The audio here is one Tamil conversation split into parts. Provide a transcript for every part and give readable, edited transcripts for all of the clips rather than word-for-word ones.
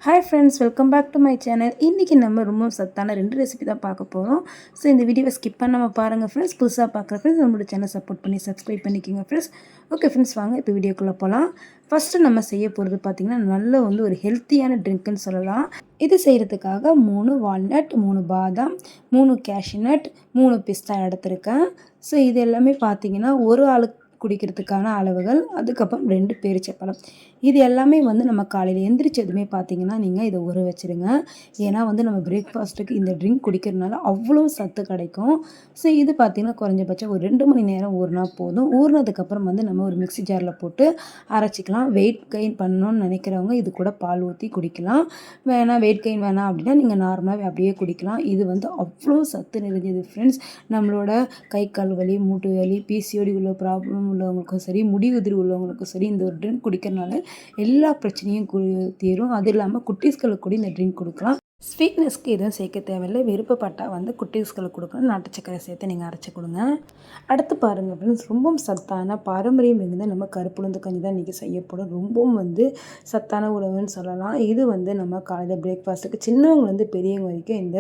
Hi friends, welcome back to my channel. இன்றைக்கி நம்ம ரொம்ப சத்தான 2 ரெசிபி தான் பார்க்க போகிறோம். ஸோ இந்த வீடியோவை ஸ்கிப் பண்ணாமல் பாருங்கள் ஃப்ரெண்ட்ஸ். புதுசாக பார்க்குற ஃப்ரெண்ட்ஸ் நம்மளோட சேனல் சப்போர்ட் பண்ணி சப்ஸ்கிரைப் பண்ணிக்கோங்க ஃப்ரெண்ட்ஸ். ஓகே ஃப்ரெண்ட்ஸ், வாங்க இப்போ வீடியோக்குள்ளே போகலாம். ஃபஸ்ட்டு நம்ம செய்ய போகிறது பார்த்திங்கன்னா நல்ல ஒரு ஹெல்த்தியான ட்ரிங்க்குன்னு சொல்லலாம். இது செய்கிறதுக்காக 3 வால்நட், 3 பாதாம், 3 கேஷ்யூநட், 3 பிஸ்தா எடுத்திருக்கேன். ஸோ இது எல்லாமே பார்த்திங்கன்னா ஒரு ஆளுக்கு குடிக்கிறதுக்கான அளவுகள். அதுக்கப்புறம் 2 பேரிச்சப்பழம். இது எல்லாமே நம்ம காலையில் எந்திரிச்சதுமே பார்த்தீங்கன்னா நீங்கள் இதை ஊற வச்சுருங்க. ஏன்னா நம்ம பிரேக்ஃபாஸ்ட்டுக்கு இந்த ட்ரிங்க் குடிக்கிறதுனால அவ்வளோ சத்து கிடைக்கும். ஸோ இது பார்த்திங்கன்னா குறைஞ்சபட்சம் ஒரு 2 மணி நேரம் ஊறினா போதும். ஊறினதுக்கப்புறம் நம்ம ஒரு மிக்ஸி ஜாரில் போட்டு அரைச்சிக்கலாம். வெயிட் கெயின் பண்ணணும்னு நினைக்கிறவங்க இது கூட பால் ஊற்றி குடிக்கலாம். வேணாம், வெயிட் கெயின் வேணாம் அப்படின்னா நீங்கள் நார்மலாகவே அப்படியே குடிக்கலாம். இது அவ்வளோ சத்து நிறைஞ்சது ஃப்ரெண்ட்ஸ். நம்மளோட கை கால் வலி, மூட்டு வலி, பிசிஓடி உள்ள ப்ராப்ளம் உள்ளவங்களுக்கும் சரி, முடி உதிரி உள்ளவங்களுக்கும் சரி இந்த ஒரு ட்ரிங்க் குடிக்கிறனால எல்லா பிரச்சனையும் தீரும். அது இல்லாமல் குட்டீஸ்களுக்கு கூட இந்த ட்ரிங்க் கொடுக்கலாம். ஸ்வீட்னஸ்க்கு எதுவும் சேர்க்க தேவையில்லை. விருப்பப்பட்டால் குட்டீஸ்களுக்கு கொடுக்கணும். நாட்டு சக்கரை சேர்த்து நீங்கள் அரைச்சி கொடுங்க. அடுத்து பாருங்கள் ஃப்ரெண்ட்ஸ், ரொம்பவும் சத்தான பாரம்பரியம் மிகுந்த நம்ம கருப்புளுந்து கஞ்சி தான் இன்றைக்கி செய்யப்படும். ரொம்பவும் சத்தான உணவுன்னு சொல்லலாம். இது நம்ம காலையில் பிரேக்ஃபாஸ்ட்டுக்கு சின்னவங்கலேருந்து பெரியவங்க வரைக்கும் இந்த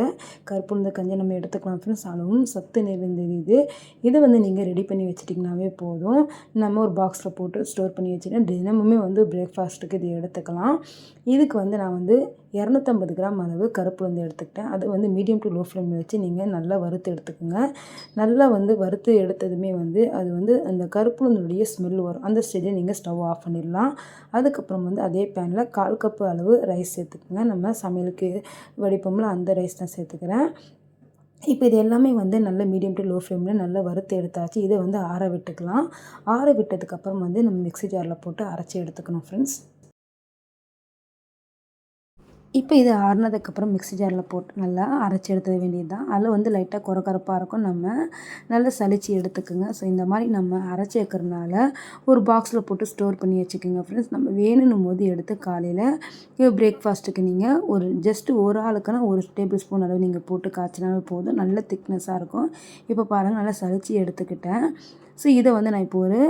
கருப்புளுந்து கஞ்சி நம்ம எடுத்துக்கலாம் ஃப்ரெண்ட்ஸ். அளவும் சத்து நிறைந்தது. இது நீங்கள் ரெடி பண்ணி வச்சுட்டிங்கனாவே போதும். நம்ம ஒரு பாக்ஸில் போட்டு ஸ்டோர் பண்ணி வச்சுட்டேன். தினமுமே பிரேக்ஃபாஸ்ட்டுக்கு இது எடுத்துக்கலாம். இதுக்கு நான் 250 கிராம் அளவு கருப்புளுந்து எடுத்துக்கிட்டேன். அது மீடியம் டு லோ ஃப்ளேமில் வச்சு நீங்கள் நல்லா வறுத்து எடுத்துக்கோங்க. நல்லா வறுத்து எடுத்ததுமே அது அந்த கருப்புளுந்துடைய ஸ்மெல் வரும். அந்த ஸ்டேஜில் நீங்கள் ஸ்டவ் ஆஃப் பண்ணிடலாம். அதுக்கப்புறம் அதே பேனில் 1/4 கப்பு அளவு ரைஸ் சேர்த்துக்குங்க. நம்ம சமையலுக்கு வடிப்போம்ல அந்த ரைஸ் தான் சேர்த்துக்கிறேன். இப்போ இது எல்லாமே நல்ல மீடியம் டு லோ ஃப்ளேமில் நல்லா வறுத்து எடுத்தாச்சு. இதை ஆற விட்டுக்கலாம். ஆற விட்டதுக்கப்புறம் நம்ம மிக்ஸி ஜாரில் போட்டு அரைச்சி எடுத்துக்கணும் ஃப்ரெண்ட்ஸ். இப்போ இது ஆறுனதுக்கப்புறம் மிக்ஸி ஜாரில் போட்டு நல்லா அரைச்சி எடுத்துக்க வேண்டியது தான். அதில் லைட்டாக கொரகொரப்பாக இருக்கும். நம்ம நல்லா சலிச்சு எடுத்துக்கோங்க. ஸோ இந்த மாதிரி நம்ம அரைச்சி வைக்கிறதுனால ஒரு பாக்ஸில் போட்டு ஸ்டோர் பண்ணி வச்சுக்கோங்க ஃப்ரெண்ட்ஸ். நம்ம வேணும்னும் போது எடுத்து காலையில் பிரேக்ஃபாஸ்ட்டுக்கு நீங்கள் ஜஸ்ட் ஒரு ஆளுக்குன்னா 1 டேபிள் ஸ்பூன் அளவு நீங்கள் போட்டு காய்ச்சினாவே போதும். நல்ல திக்னஸாக இருக்கும். இப்போ பாருங்கள், நல்லா சலிச்சு எடுத்துக்கிட்டேன். ஸோ இதை நான் இப்போ ஒரு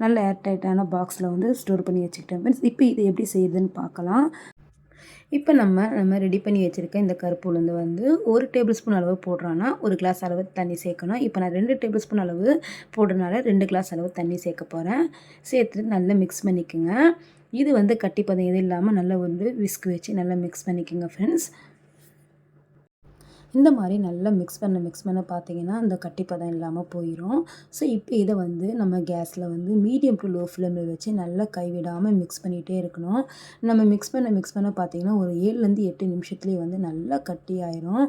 நல்ல ஏர்டைட்டான பாக்ஸில் ஸ்டோர் பண்ணி வச்சுக்கிட்டேன் ஃப்ரெண்ட்ஸ். இப்போ இது எப்படி செய்யுதுன்னு பார்க்கலாம். இப்போ நம்ம ரெடி பண்ணி வச்சுருக்க இந்த கருப்பு உளுந்து 1 டேபிள் ஸ்பூன் அளவு போடுறோன்னா 1 கிளாஸ் அளவு தண்ணி சேர்க்கணும். இப்போ நான் 2 டேபிள் ஸ்பூன் அளவு போடுறதுனால 2 கிளாஸ் அளவு தண்ணி சேர்க்க போகிறேன். சேர்த்துட்டு நல்லா மிக்ஸ் பண்ணிக்கோங்க. இது கட்டிப்பதம் எதுவும் இல்லாமல் நல்லா விஸ்க் வச்சு நல்லா மிக்ஸ் பண்ணிக்கோங்க ஃப்ரெண்ட்ஸ். இந்த மாதிரி நல்லா மிக்ஸ் பண்ண பார்த்தீங்கன்னா அந்த கட்டிப்பதம் இல்லாமல் போயிடும். ஸோ இப்போ இதை நம்ம கேஸில் மீடியம் டு லோ ஃப்ளேமில் வச்சு நல்லா கைவிடாமல் மிக்ஸ் பண்ணிகிட்டே இருக்கணும். நம்ம மிக்ஸ் பண்ண பார்த்தீங்கன்னா ஒரு 7லேருந்து 8 நிமிஷத்துலேயே நல்லா கட்டி ஆயிரும்.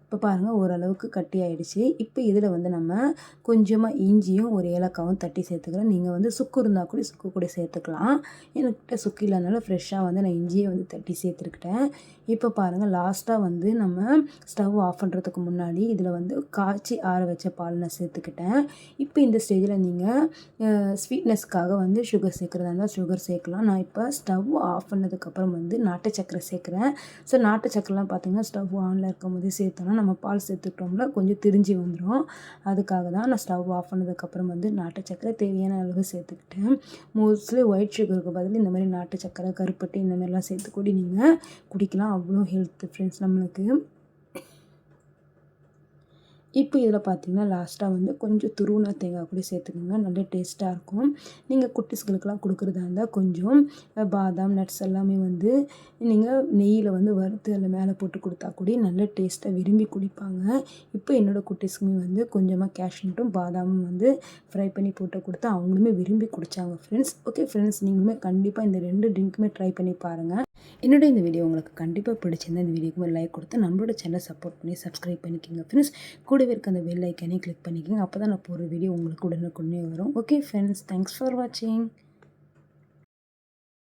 இப்போ பாருங்கள், ஓரளவுக்கு கட்டி ஆகிடுச்சு. இப்போ இதில் நம்ம கொஞ்சமாக இஞ்சியும் ஒரு ஏலக்காவும் தட்டி சேர்த்துக்கிறேன். நீங்கள் சுக்கு இருந்தால் கூட சுக்கு கூட சேர்த்துக்கலாம். என்கிட்ட சுக்கு இல்லாதனால ஃப்ரெஷ்ஷாக நான் இஞ்சியை தட்டி சேர்த்துக்கிட்டேன். இப்போ பாருங்கள், லாஸ்ட்டாக நம்ம ஸ்டவ் ஆஃப் பண்ணுறதுக்கு முன்னாடி இதில் காய்ச்சி ஆற வச்ச பால் நான் சேர்த்துக்கிட்டேன். இப்போ இந்த ஸ்டேஜில் நீங்கள் ஸ்வீட்னஸ்க்காக சுகர் சேர்க்குறதா இருந்தால் சுகர் சேர்க்கலாம். நான் இப்போ ஸ்டவ் ஆஃப் பண்ணதுக்கப்புறம் நாட்டு சக்கரை சேர்க்குறேன். ஸோ நாட்டு சக்கரைலாம் பார்த்திங்கன்னா ஸ்டவ் ஆனில் இருக்கும் போதே சேர்த்தோன்னா நம்ம பால் சேர்த்துக்கிட்டோம்னா கொஞ்சம் திரிஞ்சு வந்துடும். அதுக்காக தான் நான் ஸ்டவ் ஆஃப் பண்ணதுக்கப்புறம் நாட்டு சக்கரை தேவையான அளவு சேர்த்துக்கிட்டேன். மோஸ்ட்லி ஒயிட் சுகருக்கு பதில் இந்த மாதிரி நாட்டு சக்கரை, கருப்பட்டி இந்த மாதிரிலாம் சேர்த்து கூட நீங்கள் குடிக்கலாம். அவ்வளோ ஹெல்த் ஃப்ரெண்ட்ஸ் நம்மளுக்கு. இப்போ இதில் பார்த்தீங்கன்னா லாஸ்ட்டாக கொஞ்சம் துருவின தேங்காய் கூட சேர்த்துக்கோங்க. நல்ல டேஸ்ட்டாக இருக்கும். நீங்கள் குட்டீஸ்களுக்கெல்லாம் கொடுக்குறதா இருந்தால் கொஞ்சம் பாதாம், நட்ஸ் எல்லாமே நீங்கள் நெய்யில் வறுத்து அதில் மேலே போட்டு கொடுத்தா கூட நல்ல டேஸ்ட்டாக விரும்பி குடிப்பாங்க. இப்போ என்னோடய குட்டீஸ்க்குமே கொஞ்சமாக கேஷ்நட்டும் பாதாமும் ஃப்ரை பண்ணி போட்டு கொடுத்தா அவங்களுமே விரும்பி குடித்தாங்க ஃப்ரெண்ட்ஸ். ஓகே ஃப்ரெண்ட்ஸ், நீங்களுமே கண்டிப்பாக இந்த 2 ட்ரிங்க்குமே ட்ரை பண்ணி பாருங்கள். என்னோட இந்த வீடியோ உங்களுக்கு கண்டிப்பாக பிடிச்சிருந்தா இந்த வீடியோக்கு ஒரு லைக் கொடுத்து நம்மளோட சேனலை சப்போர்ட் பண்ணி சப்ஸ்கிரைப் பண்ணிக்கோங்க ஃப்ரெண்ட்ஸ். கூடவே இருக்க அந்த பெல் ஐக்கானே கிளிக் பண்ணிக்கோங்க. அப்போ தான் நான் போடுற வீடியோ உங்களுக்கு உடனுக்குடனே வரும். ஓகே ஃப்ரெண்ட்ஸ், தேங்க்ஸ் ஃபார் வாட்சிங்.